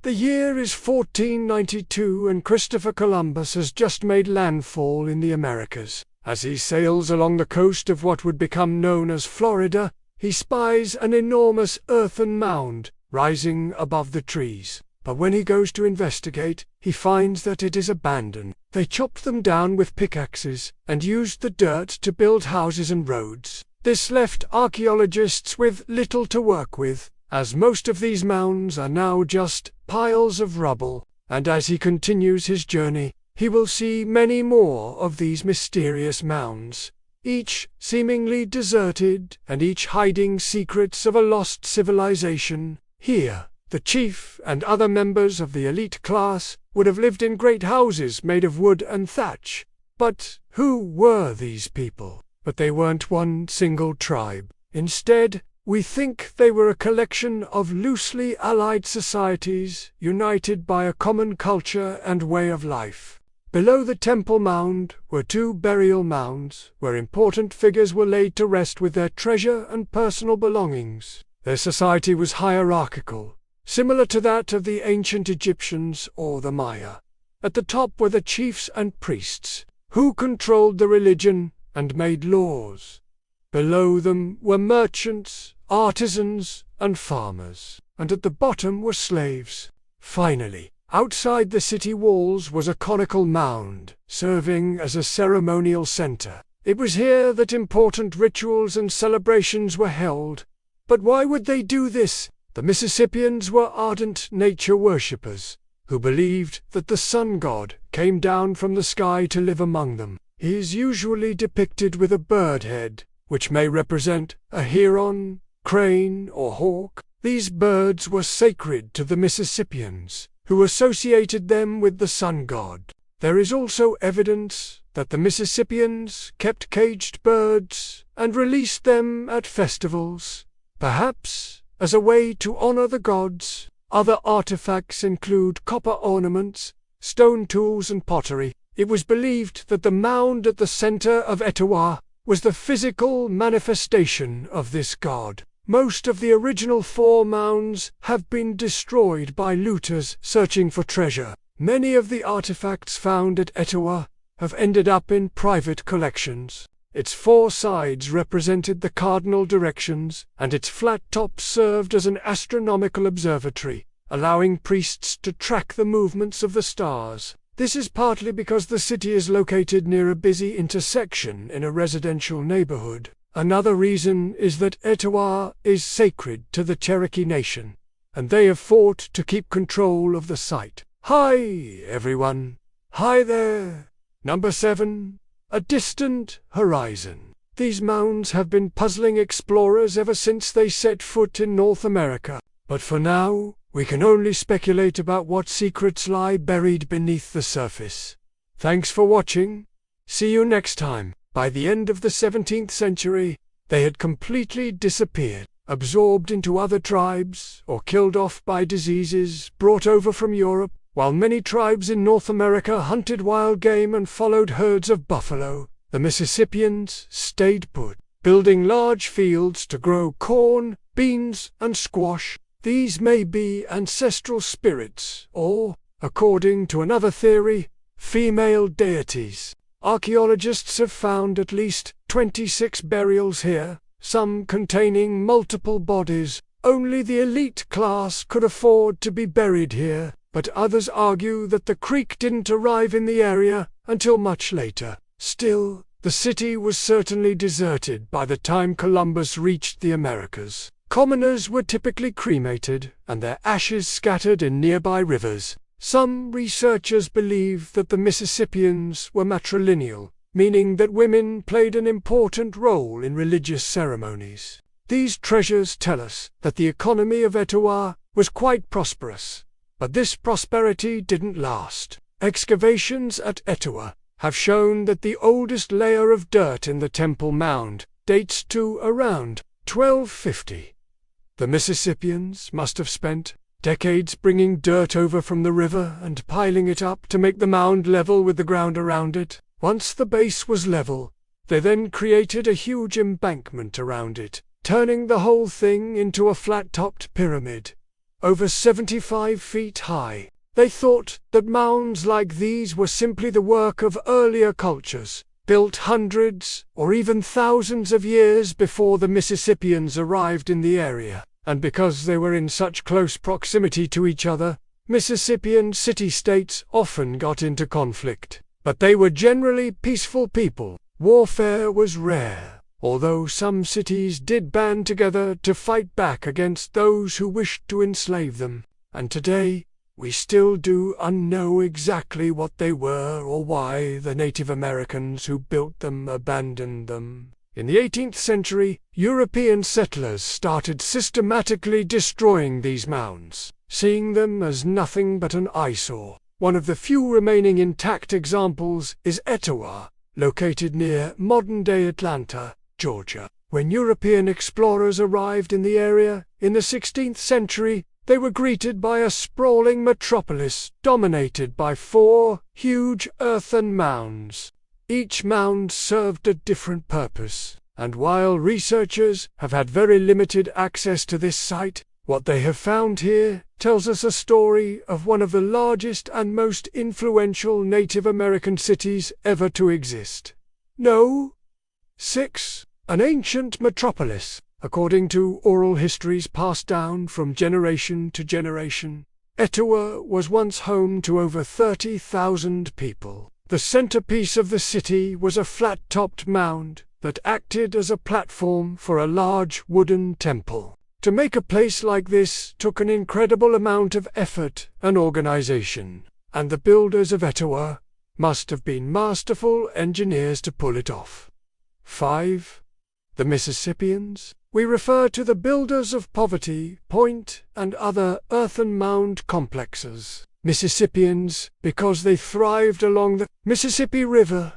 The year is 1492 and Christopher Columbus has just made landfall in the Americas. As he sails along the coast of what would become known as Florida, he spies an enormous earthen mound rising above the trees. But when he goes to investigate, he finds that it is abandoned. They chopped them down with pickaxes and used the dirt to build houses and roads. This left archaeologists with little to work with, as most of these mounds are now just piles of rubble. And as he continues his journey, he will see many more of these mysterious mounds, each seemingly deserted and each hiding secrets of a lost civilization. Here, the chief and other members of the elite class would have lived in great houses made of wood and thatch. But who were these people? But they weren't one single tribe. Instead, we think they were a collection of loosely allied societies united by a common culture and way of life. Below the Temple Mound were 2 burial mounds, where important figures were laid to rest with their treasure and personal belongings. Their society was hierarchical, similar to that of the ancient Egyptians or the Maya. At the top were the chiefs and priests, who controlled the religion and made laws. Below them were merchants, artisans, and farmers, and at the bottom were slaves. Finally, outside the city walls was a conical mound, serving as a ceremonial center. It was here that important rituals and celebrations were held. But why would they do this? The Mississippians were ardent nature worshippers, who believed that the sun god came down from the sky to live among them. He is usually depicted with a bird head, which may represent a heron, crane, or hawk. These birds were sacred to the Mississippians, who associated them with the sun god. There is also evidence that the Mississippians kept caged birds and released them at festivals, perhaps as a way to honor the gods. Other artifacts include copper ornaments, stone tools, and pottery. It was believed that the mound at the center of Etowah was the physical manifestation of this god. Most of the original 4 mounds have been destroyed by looters searching for treasure. Many of the artifacts found at Etowah have ended up in private collections. Its 4 sides represented the cardinal directions, and its flat top served as an astronomical observatory, allowing priests to track the movements of the stars. This is partly because the city is located near a busy intersection in a residential neighborhood. Another reason is that Etowah is sacred to the Cherokee Nation, and they have fought to keep control of the site. Hi, everyone. Hi there. Number 7. A distant horizon. These mounds have been puzzling explorers ever since they set foot in North America. But for now, we can only speculate about what secrets lie buried beneath the surface. Thanks for watching. See you next time. By the end of the 17th century, they had completely disappeared, absorbed into other tribes, or killed off by diseases brought over from Europe. While many tribes in North America hunted wild game and followed herds of buffalo, the Mississippians stayed put, building large fields to grow corn, beans, and squash. These may be ancestral spirits, or, according to another theory, female deities. Archaeologists have found at least 26 burials here, some containing multiple bodies. Only the elite class could afford to be buried here, but others argue that the creek didn't arrive in the area until much later. Still, the city was certainly deserted by the time Columbus reached the Americas. Commoners were typically cremated, and their ashes scattered in nearby rivers. Some researchers believe that the Mississippians were matrilineal, meaning that women played an important role in religious ceremonies. These treasures tell us that the economy of Etowah was quite prosperous. But this prosperity didn't last. Excavations at Etowah have shown that the oldest layer of dirt in the Temple Mound dates to around 1250. The Mississippians must have spent decades bringing dirt over from the river and piling it up to make the mound level with the ground around it. Once the base was level, they then created a huge embankment around it, turning the whole thing into a flat-topped pyramid. over 75 feet high. They thought that mounds like these were simply the work of earlier cultures, built hundreds or even thousands of years before the Mississippians arrived in the area, and because they were in such close proximity to each other, Mississippian city-states often got into conflict. But they were generally peaceful people. Warfare was rare, although some cities did band together to fight back against those who wished to enslave them. And today, we still do know exactly what they were or why the Native Americans who built them abandoned them. In the 18th century, European settlers started systematically destroying these mounds, seeing them as nothing but an eyesore. One of the few remaining intact examples is Etowah, located near modern-day Atlanta, Georgia. When European explorers arrived in the area in the 16th century, they were greeted by a sprawling metropolis dominated by 4 huge earthen mounds. Each mound served a different purpose, and while researchers have had very limited access to this site, what they have found here tells us a story of one of the largest and most influential Native American cities ever to exist. No. 6. An ancient metropolis. According to oral histories passed down from generation to generation, Etowah was once home to over 30,000 people. The centerpiece of the city was a flat-topped mound that acted as a platform for a large wooden temple. To make a place like this took an incredible amount of effort and organization, and the builders of Etowah must have been masterful engineers to pull it off. 5. The Mississippians. We refer to the builders of Poverty Point and other earthen mound complexes, Mississippians, because they thrived along the Mississippi River.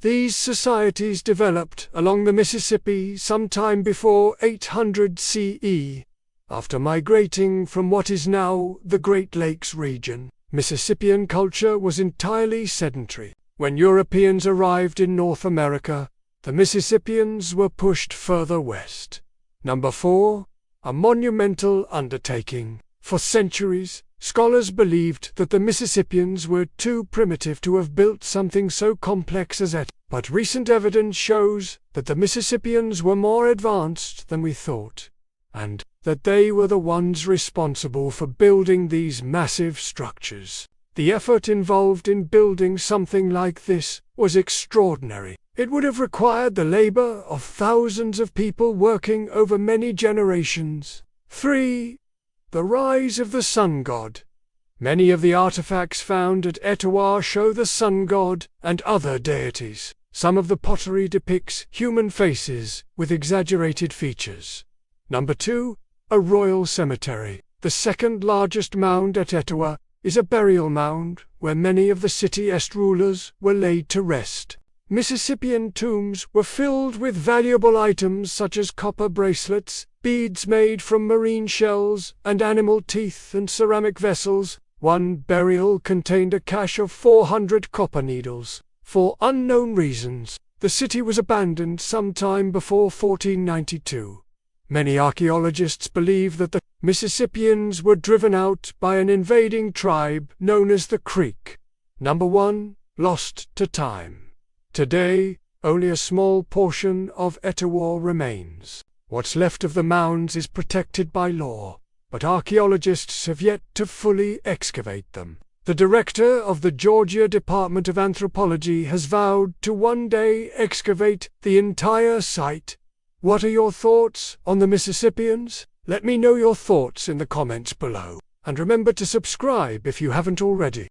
These societies developed along the Mississippi sometime before 800 CE. After migrating from what is now the Great Lakes region, Mississippian culture was entirely sedentary. When Europeans arrived in North America, the Mississippians were pushed further west. 4. A monumental undertaking. For centuries, scholars believed that the Mississippians were too primitive to have built something so complex as Etowah, but recent evidence shows that the Mississippians were more advanced than we thought, and that they were the ones responsible for building these massive structures. The effort involved in building something like this was extraordinary. It would have required the labor of thousands of people working over many generations. 3. The rise of the sun god. Many of the artifacts found at Etowah show the sun god and other deities. Some of the pottery depicts human faces with exaggerated features. 2. A royal cemetery. The second largest mound at Etowah is a burial mound where many of the city's rulers were laid to rest. Mississippian tombs were filled with valuable items such as copper bracelets, beads made from marine shells, and animal teeth and ceramic vessels. One burial contained a cache of 400 copper needles. For unknown reasons, the city was abandoned sometime before 1492. Many archaeologists believe that the Mississippians were driven out by an invading tribe known as the Creek. 1. Lost to time. Today, only a small portion of Etowah remains. What's left of the mounds is protected by law, but archaeologists have yet to fully excavate them. The director of the Georgia Department of Anthropology has vowed to one day excavate the entire site. What are your thoughts on the Mississippians? Let me know your thoughts in the comments below. And remember to subscribe if you haven't already.